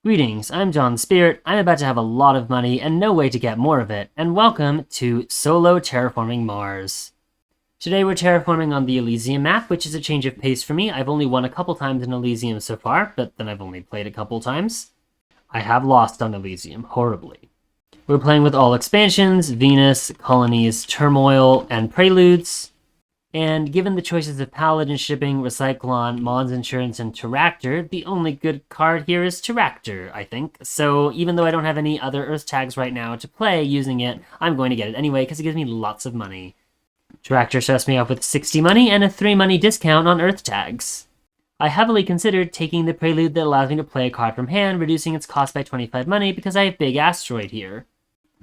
Greetings, I'm John Spirit. I'm about to have a lot of money and no way to get more of it, and welcome to Solo Terraforming Mars. Today we're terraforming on the Elysium map, which is a change of pace for me. I've only won a couple times in Elysium so far, but then I've only played a couple times. I have lost on Elysium, horribly. We're playing with all expansions, Venus, Colonies, Turmoil, and Preludes. And given the choices of Paladin Shipping, Recyclon, Mons Insurance, and Teractor, the only good card here is Teractor, I think. So even though I don't have any other Earth tags right now to play using it, I'm going to get it anyway because it gives me lots of money. Teractor starts me off with 60 money and a 3 money discount on Earth tags. I heavily considered taking the Prelude that allows me to play a card from hand, reducing its cost by 25 money because I have Big Asteroid here.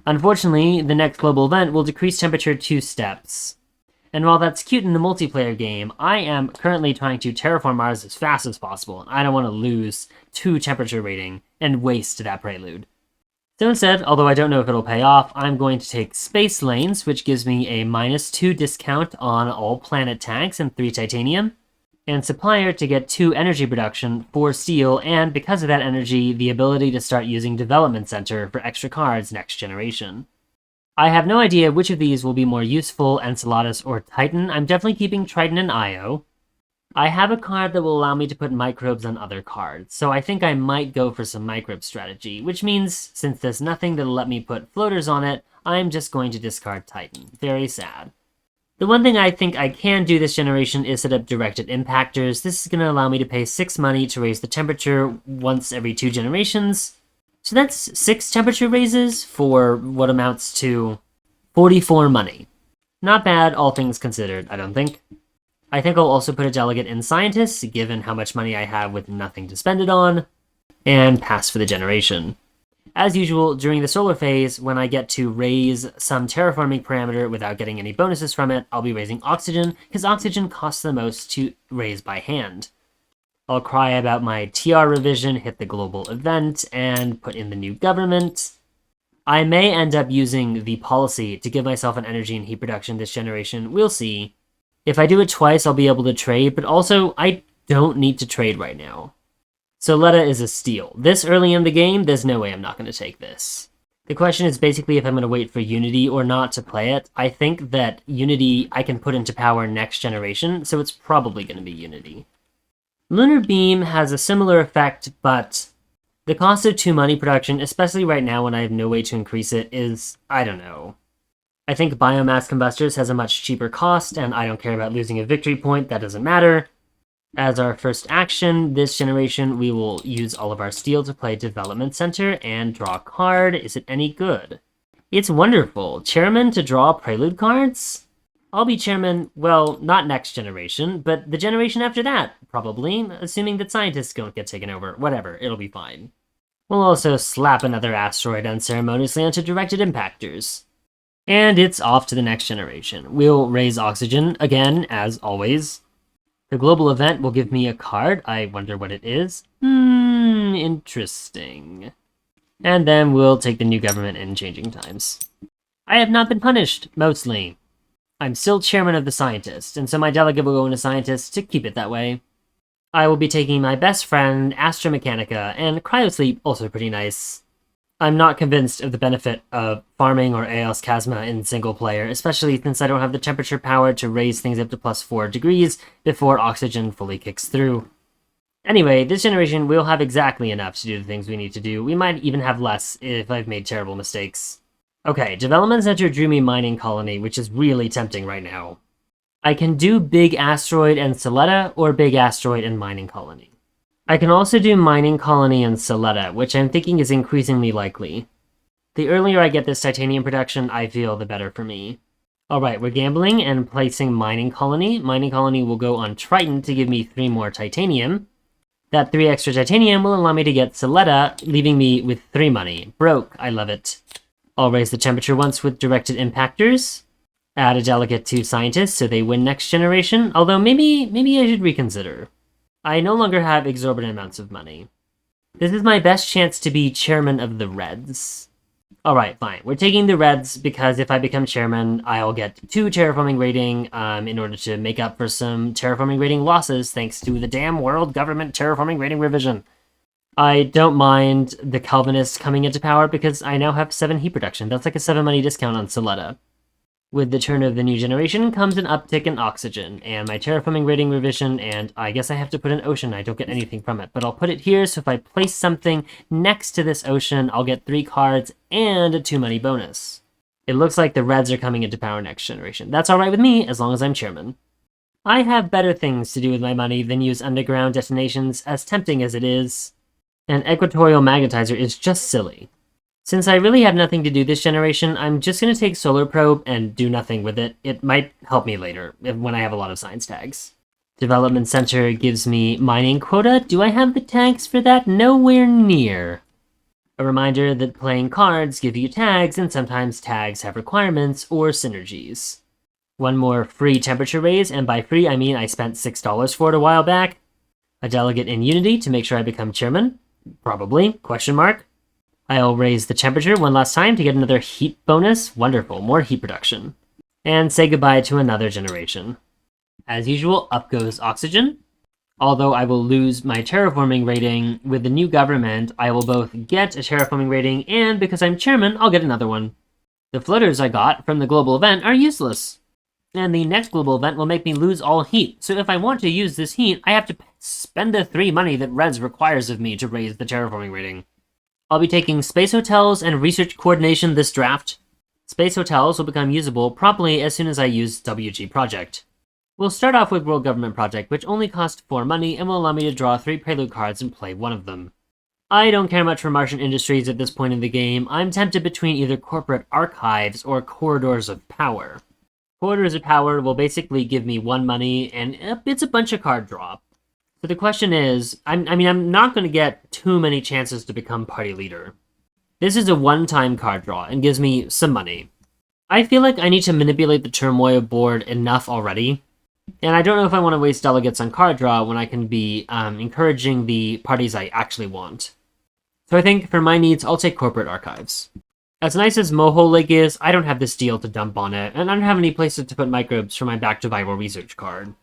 Unfortunately, the next global event will decrease temperature 2 steps. And while that's cute in the multiplayer game, I am currently trying to terraform Mars as fast as possible, and I don't want to lose 2 temperature rating and waste that Prelude. So instead, although I don't know if it'll pay off, I'm going to take Space Lanes, which gives me a -2 discount on all planet tags and 3 titanium, and Supplier to get 2 energy production, 4 steel, and because of that energy, the ability to start using Development Center for extra cards next generation. I have no idea which of these will be more useful, Enceladus or Titan. I'm definitely keeping Triton and Io. I have a card that will allow me to put microbes on other cards, so I think I might go for some microbe strategy, which means, since there's nothing that'll let me put floaters on it, I'm just going to discard Titan. Very sad. The one thing I think I can do this generation is set up directed impactors. This is going to allow me to pay 6 money to raise the temperature once every 2 generations. So that's 6 temperature raises for what amounts to 44 money. Not bad, all things considered, I don't think. I think I'll also put a delegate in scientists, given how much money I have with nothing to spend it on, and pass for the generation. As usual, during the solar phase, when I get to raise some terraforming parameter without getting any bonuses from it, I'll be raising oxygen, because oxygen costs the most to raise by hand. I'll cry about my TR revision, hit the global event, and put in the new government. I may end up using the policy to give myself an energy and heat production this generation, we'll see. If I do it twice, I'll be able to trade, but also, I don't need to trade right now. Soletta is a steal. This early in the game, there's no way I'm not going to take this. The question is basically if I'm going to wait for Unity or not to play it. I think that Unity I can put into power next generation, so it's probably going to be Unity. Lunar Beam has a similar effect, but the cost of 2 money production, especially right now when I have no way to increase it, is, I don't know. I think Biomass Combustors has a much cheaper cost, and I don't care about losing a victory point, that doesn't matter. As our first action, this generation, we will use all of our steel to play Development Center and draw a card. Is it any good? It's wonderful. Chairman to draw Prelude cards? I'll be chairman, well, not next generation, but the generation after that, probably, assuming that scientists don't get taken over. Whatever, it'll be fine. We'll also slap another asteroid unceremoniously onto directed impactors. And it's off to the next generation. We'll raise oxygen, again, as always. The global event will give me a card. I wonder what it is. Interesting. And then we'll take the new government in changing times. I have not been punished, mostly. I'm still chairman of the scientists, and so my delegate will go into scientists to keep it that way. I will be taking my best friend, Astra Mechanica, and Cryosleep, also pretty nice. I'm not convinced of the benefit of farming or Aeos Chasma in single player, especially since I don't have the temperature power to raise things up to +4 degrees before oxygen fully kicks through. Anyway, this generation we'll have exactly enough to do the things we need to do. We might even have less if I've made terrible mistakes. Okay, Development Center drew me Mining Colony, which is really tempting right now. I can do Big Asteroid and Soletta, or Big Asteroid and Mining Colony. I can also do Mining Colony and Soletta, which I'm thinking is increasingly likely. The earlier I get this titanium production, I feel the better for me. Alright, we're gambling and placing Mining Colony. Mining Colony will go on Triton to give me 3 more titanium. That 3 extra titanium will allow me to get Soletta, leaving me with 3 money. Broke, I love it. I'll raise the temperature once with directed impactors. Add a delegate to scientists so they win next generation, although maybe I should reconsider. I no longer have exorbitant amounts of money. This is my best chance to be chairman of the Reds. Alright, fine. We're taking the Reds because if I become chairman, I'll get 2 terraforming rating in order to make up for some terraforming rating losses thanks to the damn world government terraforming rating revision. I don't mind the Calvinists coming into power because I now have 7 heat production. That's like a 7 money discount on Soletta. With the turn of the new generation comes an uptick in oxygen, and my terraforming rating revision, and I guess I have to put an ocean. I don't get anything from it, but I'll put it here, so if I place something next to this ocean, I'll get 3 cards and a 2 money bonus. It looks like the Reds are coming into power next generation. That's alright with me, as long as I'm chairman. I have better things to do with my money than use underground detonations, as tempting as it is. An equatorial magnetizer is just silly. Since I really have nothing to do this generation, I'm just going to take Solar Probe and do nothing with it. It might help me later, when I have a lot of science tags. Development Center gives me mining quota. Do I have the tags for that? Nowhere near. A reminder that playing cards give you tags, and sometimes tags have requirements or synergies. One more free temperature raise, and by free I mean I spent $6 for it a while back. A delegate in Unity to make sure I become chairman. Probably, question mark. I'll raise the temperature one last time to get another heat bonus. Wonderful, more heat production. And say goodbye to another generation. As usual, up goes oxygen. Although I will lose my terraforming rating, with the new government, I will both get a terraforming rating, and because I'm chairman, I'll get another one. The floaters I got from the global event are useless. And the next global event will make me lose all heat, so if I want to use this heat, I have to spend the 3 money that Reds requires of me to raise the terraforming rating. I'll be taking space hotels and research coordination this draft. Space hotels will become usable promptly as soon as I use WG Project. We'll start off with World Government Project, which only costs 4 money and will allow me to draw 3 Prelude cards and play one of them. I don't care much for Martian Industries at this point in the game. I'm tempted between either Corporate Archives or Corridors of Power. Corridors of Power will basically give me 1 money, and it's a bunch of card draw. So the question is, I'm not going to get too many chances to become party leader. This is a one-time card draw and gives me some money. I feel like I need to manipulate the Turmoil board enough already, and I don't know if I want to waste delegates on card draw when I can be encouraging the parties I actually want. So I think for my needs, I'll take Corporate Archives. As nice as Moho Lake is, I don't have the steel to dump on it, and I don't have any places to put microbes for my Back to Viral research card.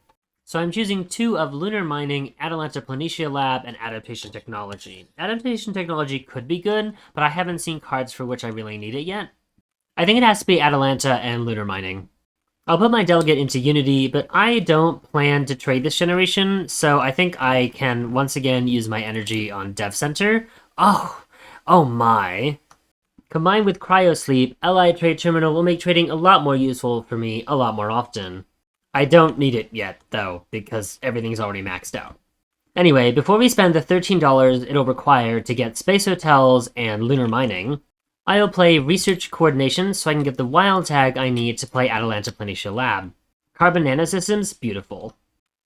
So I'm choosing 2 of Lunar Mining, Atalanta Planitia Lab, and Adaptation Technology. Adaptation Technology could be good, but I haven't seen cards for which I really need it yet. I think it has to be Atalanta and Lunar Mining. I'll put my delegate into Unity, but I don't plan to trade this generation, so I think I can once again use my energy on Dev Center. Oh my. Combined with Cryosleep, Allied Trade Terminal will make trading a lot more useful for me a lot more often. I don't need it yet, though, because everything's already maxed out. Anyway, before we spend the $13 it'll require to get Space Hotels and Lunar Mining, I'll play Research Coordination so I can get the wild tag I need to play Atalanta Planitia Lab. Carbon Nanosystems, beautiful.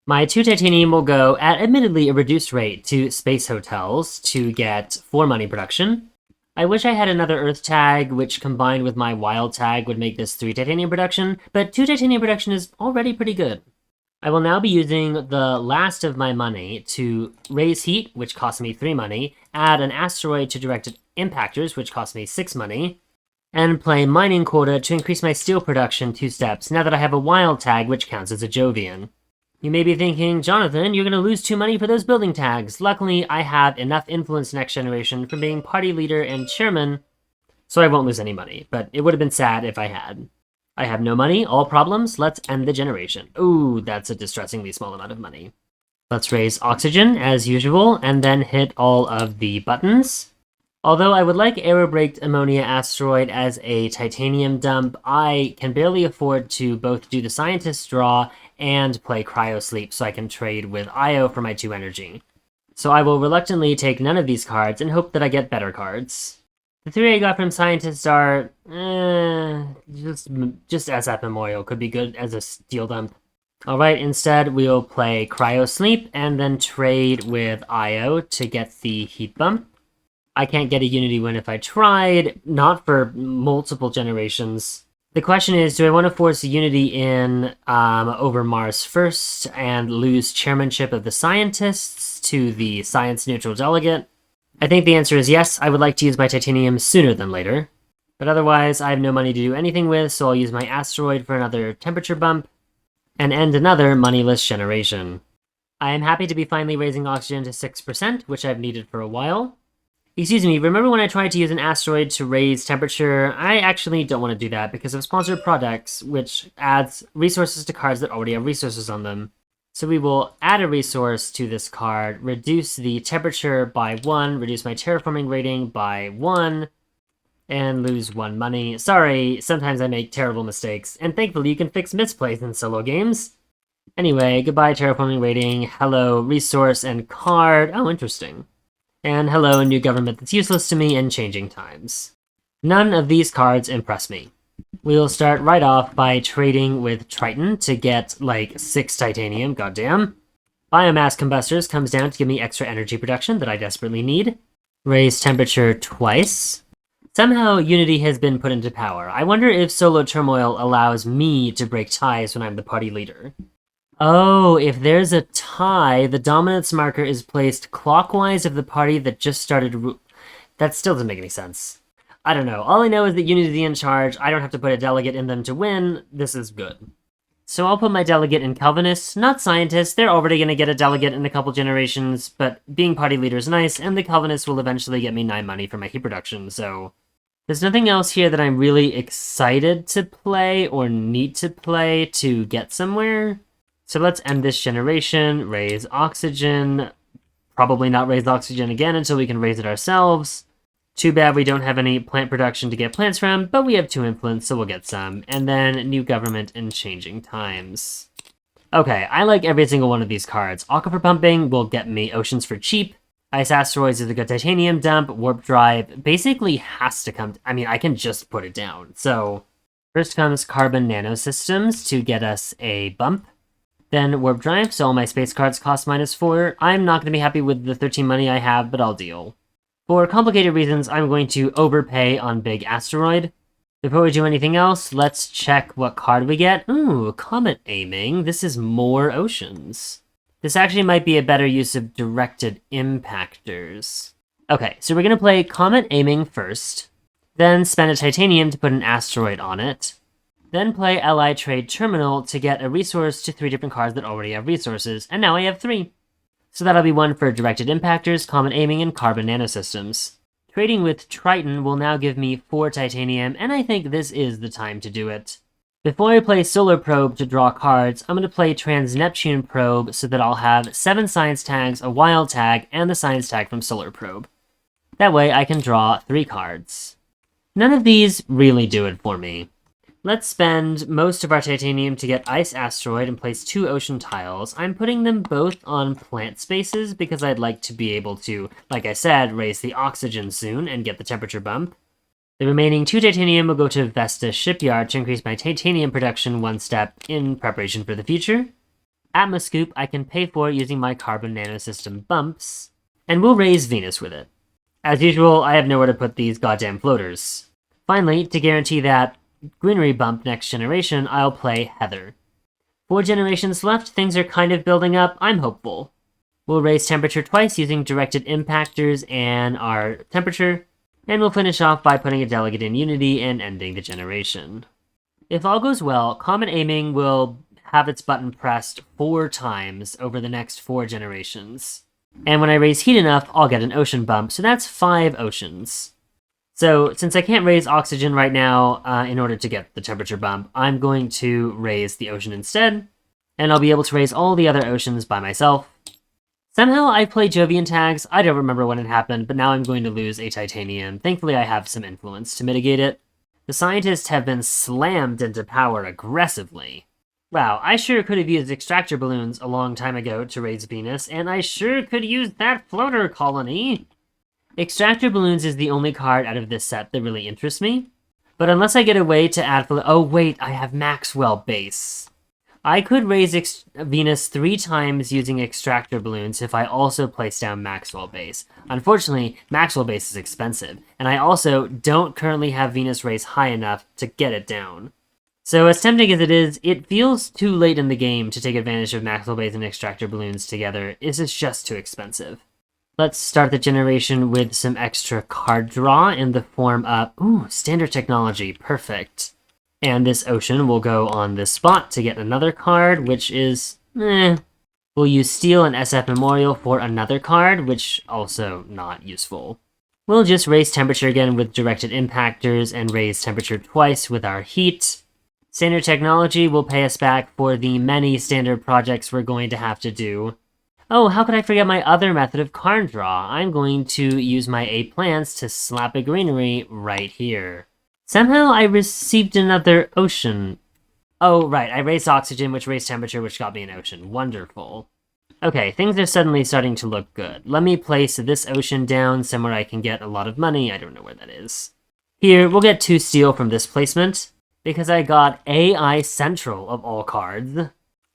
My 2 titanium will go, at admittedly a reduced rate, to Space Hotels to get 4 money production. I wish I had another Earth tag, which combined with my Wild tag would make this 3 titanium production, but 2 titanium production is already pretty good. I will now be using the last of my money to raise heat, which costs me 3 money, add an asteroid to directed impactors, which costs me 6 money, and play mining quota to increase my steel production 2 steps now that I have a Wild tag, which counts as a Jovian. You may be thinking, Jonathan, you're going to lose 2 money for those building tags. Luckily, I have enough influence next generation from being party leader and chairman, so I won't lose any money, but it would have been sad if I had. I have no money, all problems, let's end the generation. Ooh, that's a distressingly small amount of money. Let's raise oxygen, as usual, and then hit all of the buttons. Although I would like Aerobraked Ammonia Asteroid as a titanium dump, I can barely afford to both do the Scientist draw and play Cryosleep so I can trade with Io for my 2 energy. So I will reluctantly take none of these cards and hope that I get better cards. The 3 I got from Scientists are, just SF Memorial could be good as a steel dump. Alright, instead we'll play Cryosleep and then trade with Io to get the heat bump. I can't get a Unity win if I tried, not for multiple generations. The question is, do I want to force Unity in over Mars first and lose chairmanship of the Scientists to the science-neutral delegate? I think the answer is yes, I would like to use my titanium sooner than later. But otherwise, I have no money to do anything with, so I'll use my asteroid for another temperature bump, and end another moneyless generation. I am happy to be finally raising oxygen to 6%, which I've needed for a while. Excuse me, remember when I tried to use an asteroid to raise temperature? I actually don't want to do that because of sponsored products, which adds resources to cards that already have resources on them. So we will add a resource to this card, reduce the temperature by 1, reduce my terraforming rating by 1, and lose 1 money. Sorry, sometimes I make terrible mistakes, and thankfully you can fix misplays in solo games. Anyway, goodbye terraforming rating, hello resource and card. Oh, interesting. And hello new government that's useless to me and changing times. None of these cards impress me. We'll start right off by trading with Triton to get, like, 6 titanium, goddamn. Biomass Combustors comes down to give me extra energy production that I desperately need. Raise temperature twice. Somehow Unity has been put into power. I wonder if Solo Turmoil allows me to break ties when I'm the party leader. Oh, if there's a tie, the dominance marker is placed clockwise of the party that just started. That still doesn't make any sense. I don't know. All I know is that Unity is in charge. I don't have to put a delegate in them to win. This is good. So I'll put my delegate in Calvinists, not scientists. They're already going to get a delegate in a couple generations, but being party leader is nice, and the Calvinists will eventually get me 9 money for my heat production, so... There's nothing else here that I'm really excited to play or need to play to get somewhere. So let's end this generation, raise oxygen, probably not raise oxygen again until we can raise it ourselves. Too bad we don't have any plant production to get plants from, but we have 2 influence, so we'll get some. And then new government and changing times. Okay, I like every single one of these cards. Aquifer Pumping will get me oceans for cheap. Ice Asteroids is a good titanium dump. Warp Drive basically has to come... I mean, I can just put it down. So first comes Carbon Nanosystems to get us a bump. Then Warp Drive, so all my space cards cost -4. I'm not going to be happy with the 13 money I have, but I'll deal. For complicated reasons, I'm going to overpay on Big Asteroid. Before we do anything else, let's check what card we get. Ooh, Comet Aiming. This is more oceans. This actually might be a better use of directed impactors. Okay, so we're going to play Comet Aiming first, then spend a titanium to put an asteroid on it, then play Ally Trade Terminal to get a resource to 3 different cards that already have resources, and now I have 3. So that'll be 1 for Directed Impactors, Comet Aiming, and Carbon Nanosystems. Trading with Triton will now give me 4 titanium, and I think this is the time to do it. Before I play Solar Probe to draw cards, I'm going to play Trans-Neptune Probe so that I'll have 7 science tags, a wild tag, and the science tag from Solar Probe. That way I can draw 3 cards. None of these really do it for me. Let's spend most of our titanium to get Ice Asteroid and place 2 ocean tiles. I'm putting them both on plant spaces because I'd like to be able to, like I said, raise the oxygen soon and get the temperature bump. The remaining 2 titanium will go to Vesta Shipyard to increase my titanium production 1 step in preparation for the future. Atmoscoop I can pay for using my carbon nanosystem bumps, and we'll raise Venus with it. As usual, I have nowhere to put these goddamn floaters. Finally, to guarantee that greenery bump next generation, I'll play Heather. 4 generations left, things are kind of building up, I'm hopeful. We'll raise temperature twice using directed impactors and our temperature, and we'll finish off by putting a delegate in Unity and ending the generation. If all goes well, Comet Aiming will have its button pressed 4 times over the next 4 generations. And when I raise heat enough, I'll get an ocean bump, so that's 5 oceans. So, since I can't raise oxygen right now in order to get the temperature bump, I'm going to raise the ocean instead, and I'll be able to raise all the other oceans by myself. Somehow I played Jovian tags, I don't remember when it happened, but now I'm going to lose a titanium. Thankfully I have some influence to mitigate it. The scientists have been slammed into power aggressively. Wow, I sure could have used extractor balloons a long time ago to raise Venus, and I sure could use that floater colony! Extractor Balloons is the only card out of this set that really interests me. But unless I get a way to add... Oh wait, I have Maxwell Base. I could raise Venus 3 times using Extractor Balloons if I also place down Maxwell Base. Unfortunately, Maxwell Base is expensive, and I also don't currently have Venus raise high enough to get it down. So as tempting as it is, it feels too late in the game to take advantage of Maxwell Base and Extractor Balloons together. This is just too expensive. Let's start the generation with some extra card draw in the form of... Ooh, standard technology, perfect. And this ocean will go on this spot to get another card, which is... We'll use Steel and SF Memorial for another card, which also not useful. We'll just raise temperature again with directed impactors and raise temperature twice with our heat. Standard technology will pay us back for the many standard projects we're going to have to do. Oh, how could I forget my other method of card draw? I'm going to use my 8 plants to slap a greenery right here. Somehow I received another ocean. Oh, right, I raised oxygen, which raised temperature, which got me an ocean. Wonderful. Okay, things are suddenly starting to look good. Let me place this ocean down somewhere I can get a lot of money. I don't know where that is. Here, we'll get 2 steel from this placement, because I got AI Central of all cards.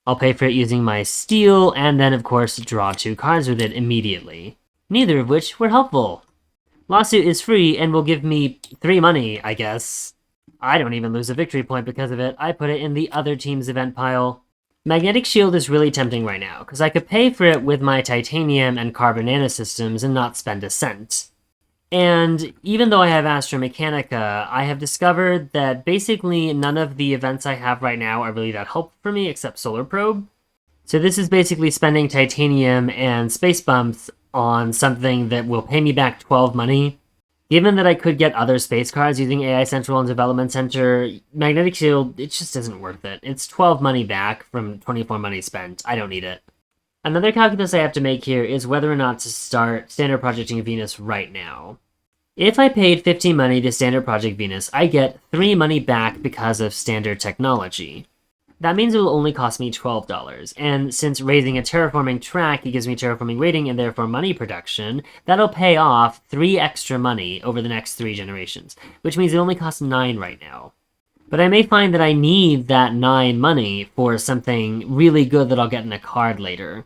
I'll pay for it using my steel, and then of course draw 2 cards with it immediately. Neither of which were helpful. Lawsuit is free and will give me 3 money, I guess. I don't even lose a victory point because of it. I put it in the other team's event pile. Magnetic Shield is really tempting right now, because I could pay for it with my titanium and carbon nanosystems and not spend a cent. And even though I have Astra Mechanica, I have discovered that basically none of the events I have right now are really that helpful for me except Solar Probe. So this is basically spending titanium and space bumps on something that will pay me back 12 money. Given that I could get other space cards using AI Central and Development Center, Magnetic Shield, it just isn't worth it. It's 12 money back from 24 money spent. I don't need it. Another calculus I have to make here is whether or not to start Standard Projecting Venus right now. If I paid 15 money to Standard Project Venus, I get 3 money back because of Standard Technology. That means it will only cost me $12, and since raising a terraforming track, it gives me terraforming rating and therefore money production, that'll pay off 3 extra money over the next 3 generations, which means it only costs 9 right now. But I may find that I need that 9 money for something really good that I'll get in a card later.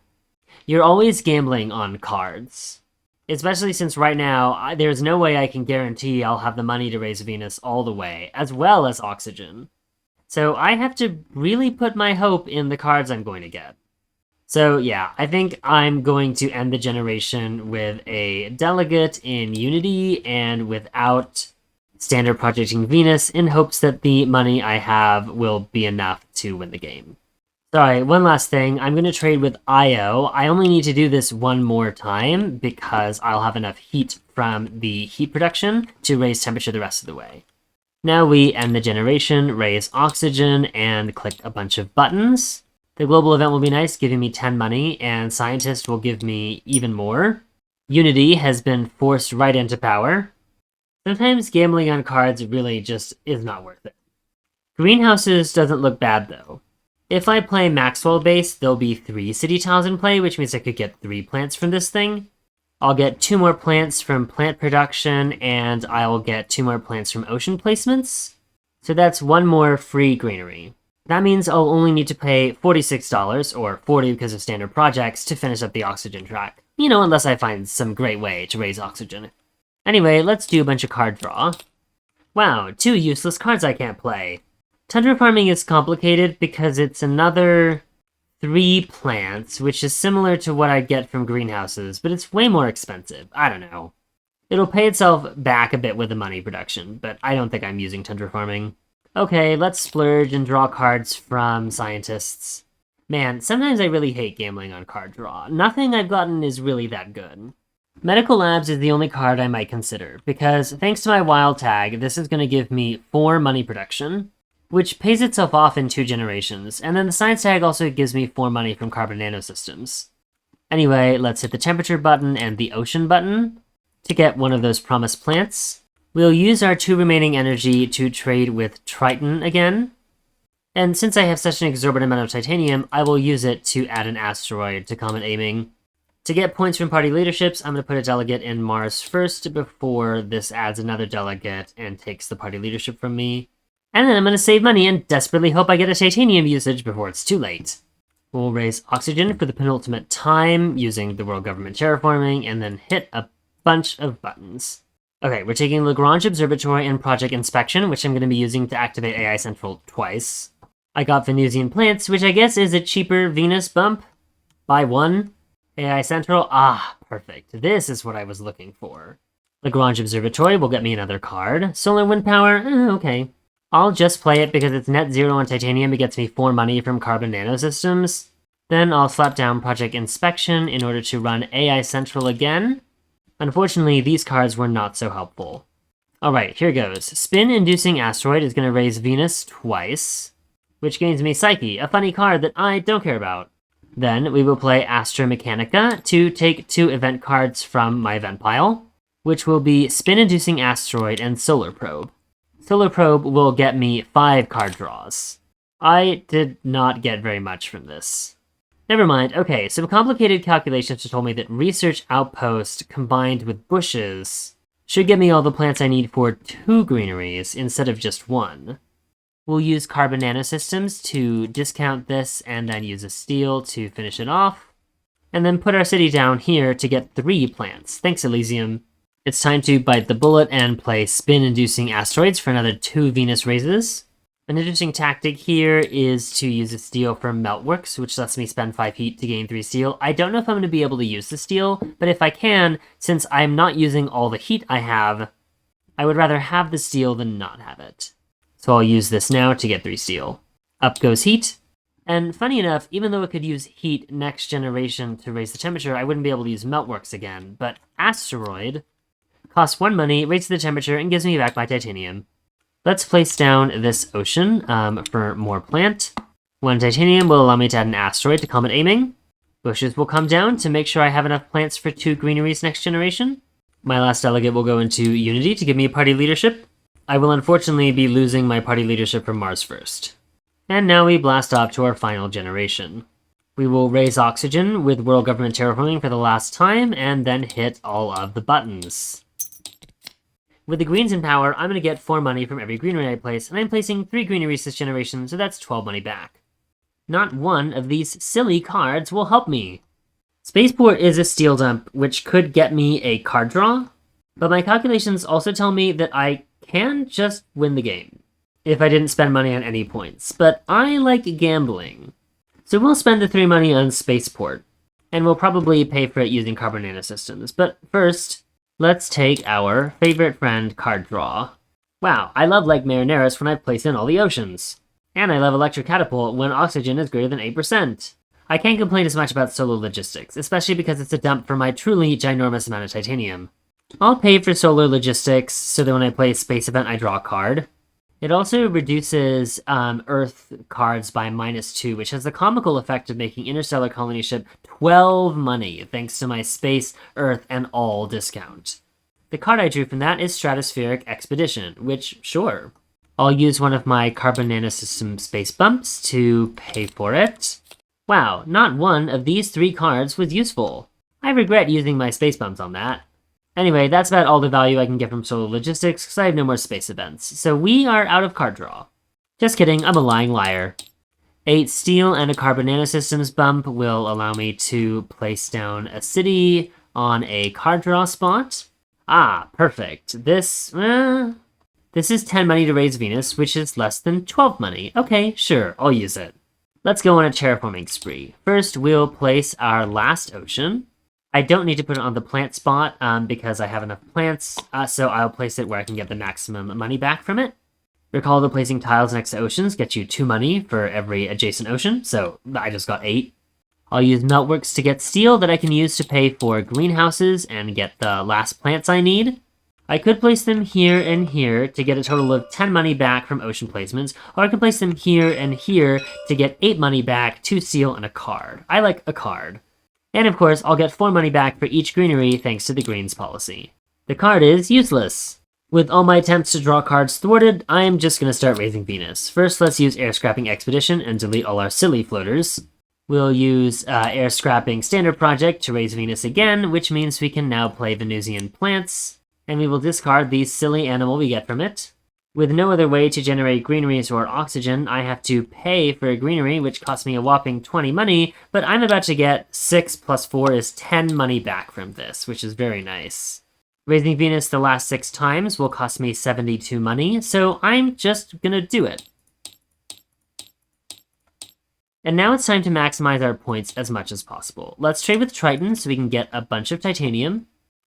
You're always gambling on cards. Especially since right now, there's no way I can guarantee I'll have the money to raise Venus all the way, as well as oxygen. So I have to really put my hope in the cards I'm going to get. So yeah, I think I'm going to end the generation with a delegate in Unity and without Standard Projecting Venus in hopes that the money I have will be enough to win the game. Sorry, one last thing. I'm going to trade with Io. I only need to do this one more time because I'll have enough heat from the heat production to raise temperature the rest of the way. Now we end the generation, raise oxygen, and click a bunch of buttons. The global event will be nice, giving me 10 money, and scientist will give me even more. Unity has been forced right into power. Sometimes gambling on cards really just is not worth it. Greenhouses doesn't look bad though. If I play Maxwell base, there'll be 3 city tiles in play, which means I could get 3 plants from this thing. I'll get 2 more plants from plant production, and I'll get 2 more plants from ocean placements. So that's 1 more free greenery. That means I'll only need to pay $46, or $40 because of standard projects, to finish up the oxygen track. You know, unless I find some great way to raise oxygen. Anyway, let's do a bunch of card draw. Wow, 2 useless cards I can't play. Tundra farming is complicated because it's another 3 plants, which is similar to what I'd get from greenhouses, but it's way more expensive. I don't know. It'll pay itself back a bit with the money production, but I don't think I'm using tundra farming. Okay, let's splurge and draw cards from scientists. Man, sometimes I really hate gambling on card draw. Nothing I've gotten is really that good. Medical Labs is the only card I might consider, because thanks to my wild tag, this is going to give me 4 money production, which pays itself off in 2 generations, and then the science tag also gives me 4 money from carbon nanosystems. Anyway, let's hit the temperature button and the ocean button to get one of those promised plants. We'll use our 2 remaining energy to trade with Triton again, and since I have such an exorbitant amount of titanium, I will use it to add an asteroid to common aiming. To get points from party leaderships, I'm going to put a delegate in Mars first before this adds another delegate and takes the party leadership from me. And then I'm going to save money and desperately hope I get a titanium usage before it's too late. We'll raise oxygen for the penultimate time using the world government terraforming and then hit a bunch of buttons. Okay, we're taking Lagrange Observatory and Project Inspection, which I'm going to be using to activate AI Central twice. I got Venusian plants, which I guess is a cheaper Venus bump. Buy 1. AI Central, perfect. This is what I was looking for. Lagrange Observatory will get me another card. Solar Wind Power, okay. I'll just play it because it's net 0 on titanium. It gets me 4 money from carbon nanosystems. Then I'll slap down Project Inspection in order to run AI Central again. Unfortunately, these cards were not so helpful. Alright, here goes. Spin-Inducing Asteroid is going to raise Venus twice, which gains me Psyche, a funny card that I don't care about. Then we will play Astra Mechanica to take 2 event cards from my event pile, which will be Spin-Inducing Asteroid and Solar Probe. Solar Probe will get me 5 card draws. I did not get very much from this. Never mind. Okay, some complicated calculations have told me that Research Outpost combined with bushes should get me all the plants I need for 2 greeneries instead of just 1. We'll use carbon nanosystems to discount this and then use a steel to finish it off. And then put our city down here to get 3 plants. Thanks, Elysium. It's time to bite the bullet and play Spin-Inducing Asteroids for another 2 Venus raises. An interesting tactic here is to use a steel from Meltworks, which lets me spend 5 heat to gain 3 steel. I don't know if I'm going to be able to use the steel, but if I can, since I'm not using all the heat I have, I would rather have the steel than not have it. So I'll use this now to get 3 steel. Up goes heat. And funny enough, even though it could use heat next generation to raise the temperature, I wouldn't be able to use Meltworks again. But Asteroid costs 1 money, raises the temperature, and gives me back my titanium. Let's place down this ocean for more plant. 1 titanium will allow me to add an asteroid to comet aiming. Bushes will come down to make sure I have enough plants for 2 greeneries next generation. My last delegate will go into Unity to give me party leadership. I will unfortunately be losing my party leadership from Mars first. And now we blast off to our final generation. We will raise oxygen with world government terraforming for the last time, and then hit all of the buttons. With the greens in power, I'm going to get 4 money from every greenery I place, and I'm placing 3 greeneries this generation, so that's 12 money back. Not one of these silly cards will help me. Spaceport is a steel dump, which could get me a card draw, but my calculations also tell me that I can just win the game if I didn't spend money on any points, but I like gambling. So we'll spend the 3 money on Spaceport, and we'll probably pay for it using carbon nanosystems, but first, let's take our favorite friend card draw. Wow, I love Lake Marineris when I place in all the oceans. And I love Electric Catapult when oxygen is greater than 8%. I can't complain as much about Solar Logistics, especially because it's a dump for my truly ginormous amount of titanium. I'll pay for Solar Logistics so that when I play a space event I draw a card. It also reduces Earth cards by -2, which has the comical effect of making Interstellar Colony Ship 12 money, thanks to my Space, Earth, and all discount. The card I drew from that is Stratospheric Expedition, which, sure. I'll use one of my Carbon Nanosystem Space Bumps to pay for it. Wow, not one of these 3 cards was useful. I regret using my Space Bumps on that. Anyway, that's about all the value I can get from Solar Logistics, because I have no more space events. So we are out of card draw. Just kidding, I'm a lying liar. 8 steel and a Carbon Nanosystems bump will allow me to place down a city on a card draw spot. Ah, perfect. This is 10 money to raise Venus, which is less than 12 money. Okay, sure, I'll use it. Let's go on a terraforming spree. First, we'll place our last ocean. I don't need to put it on the plant spot because I have enough plants, so I'll place it where I can get the maximum money back from it. Recall that placing tiles next to oceans gets you 2 money for every adjacent ocean, so I just got 8. I'll use Meltworks to get steel that I can use to pay for greenhouses and get the last plants I need. I could place them here and here to get a total of 10 money back from ocean placements, or I can place them here and here to get 8 money back, 2 steel, and a card. I like a card. And of course, I'll get 4 money back for each greenery thanks to the greens policy. The card is useless. With all my attempts to draw cards thwarted, I am just going to start raising Venus. First, let's use Air Scrapping Expedition and delete all our silly floaters. We'll use Air Scrapping Standard Project to raise Venus again, which means we can now play Venusian plants, and we will discard the silly animal we get from it. With no other way to generate greeneries or oxygen, I have to pay for a greenery, which costs me a whopping 20 money, but I'm about to get 6 plus 4 is 10 money back from this, which is very nice. Raising Venus the last 6 times will cost me 72 money, so I'm just gonna do it. And now it's time to maximize our points as much as possible. Let's trade with Triton so we can get a bunch of titanium.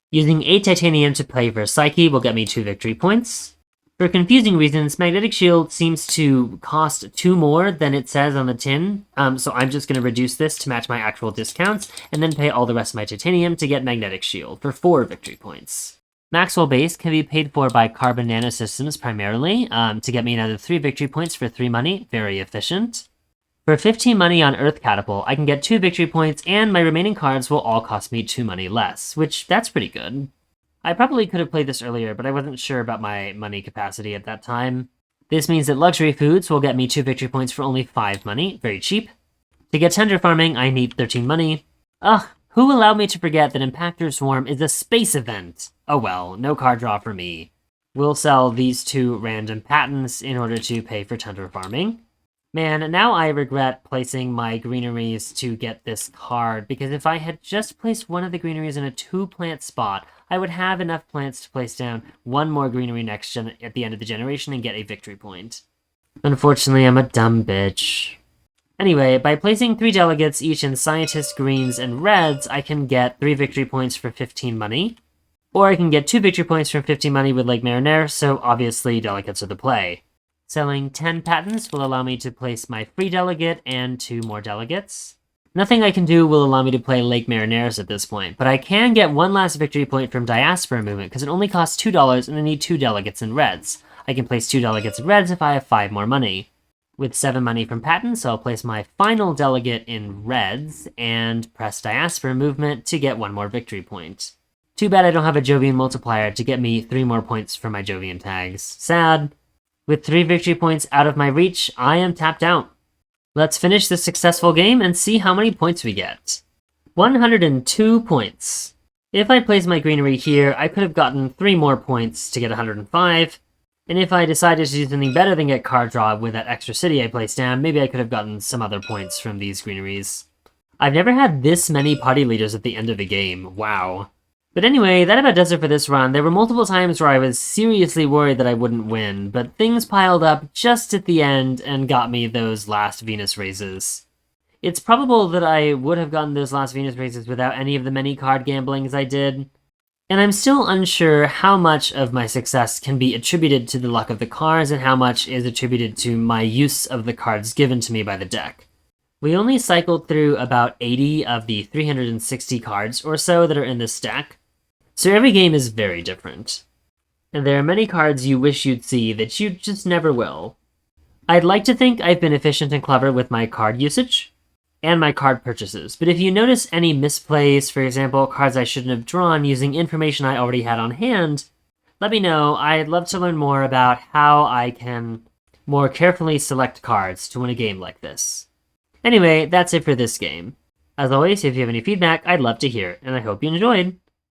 Using 8 titanium to pay for Psyche will get me 2 victory points. For confusing reasons, Magnetic Shield seems to cost 2 more than it says on the tin, so I'm just going to reduce this to match my actual discounts, and then pay all the rest of my titanium to get Magnetic Shield for 4 victory points. Maxwell Base can be paid for by Carbon Nanosystems primarily, to get me another 3 victory points for 3 money, very efficient. For 15 money on Earth Catapult, I can get 2 victory points, and my remaining cards will all cost me 2 money less, which that's pretty good. I probably could have played this earlier, but I wasn't sure about my money capacity at that time. This means that Luxury Foods will get me 2 victory points for only 5 money, very cheap. To get Tender Farming, I need 13 money. Ugh, who allowed me to forget that Impactor Swarm is a space event? Oh well, no card draw for me. We'll sell these 2 random patents in order to pay for Tender Farming. Man, now I regret placing my greeneries to get this card, because if I had just placed one of the greeneries in a 2-plant spot, I would have enough plants to place down 1 more greenery at the end of the generation and get a victory point. Unfortunately, I'm a dumb bitch. Anyway, by placing 3 delegates each in Scientist, Greens, and Reds, I can get 3 victory points for 15 money. Or I can get 2 victory points from 15 money with Lake Mariner, so obviously delegates are the play. Selling 10 patents will allow me to place my free delegate and 2 more delegates. Nothing I can do will allow me to play Lake Marineris at this point, but I can get 1 last victory point from Diaspora Movement because it only costs $2 and I need 2 delegates in Reds. I can place 2 delegates in Reds if I have 5 more money. With 7 money from patents, I'll place my final delegate in Reds and press Diaspora Movement to get 1 more victory point. Too bad I don't have a Jovian multiplier to get me 3 more points for my Jovian tags. Sad. With 3 victory points out of my reach, I am tapped out. Let's finish this successful game and see how many points we get. 102 points. If I place my greenery here, I could have gotten 3 more points to get 105, and if I decided to do something better than get card draw with that extra city I placed down, maybe I could have gotten some other points from these greeneries. I've never had this many party leaders at the end of a game, wow. But anyway, that about does it for this run. There were multiple times where I was seriously worried that I wouldn't win, but things piled up just at the end and got me those last Venus raises. It's probable that I would have gotten those last Venus raises without any of the many card gamblings I did, and I'm still unsure how much of my success can be attributed to the luck of the cards and how much is attributed to my use of the cards given to me by the deck. We only cycled through about 80 of the 360 cards or so that are in this deck, so every game is very different. And there are many cards you wish you'd see that you just never will. I'd like to think I've been efficient and clever with my card usage and my card purchases, but if you notice any misplays, for example, cards I shouldn't have drawn using information I already had on hand, let me know. I'd love to learn more about how I can more carefully select cards to win a game like this. Anyway, that's it for this game. As always, if you have any feedback, I'd love to hear it, and I hope you enjoyed.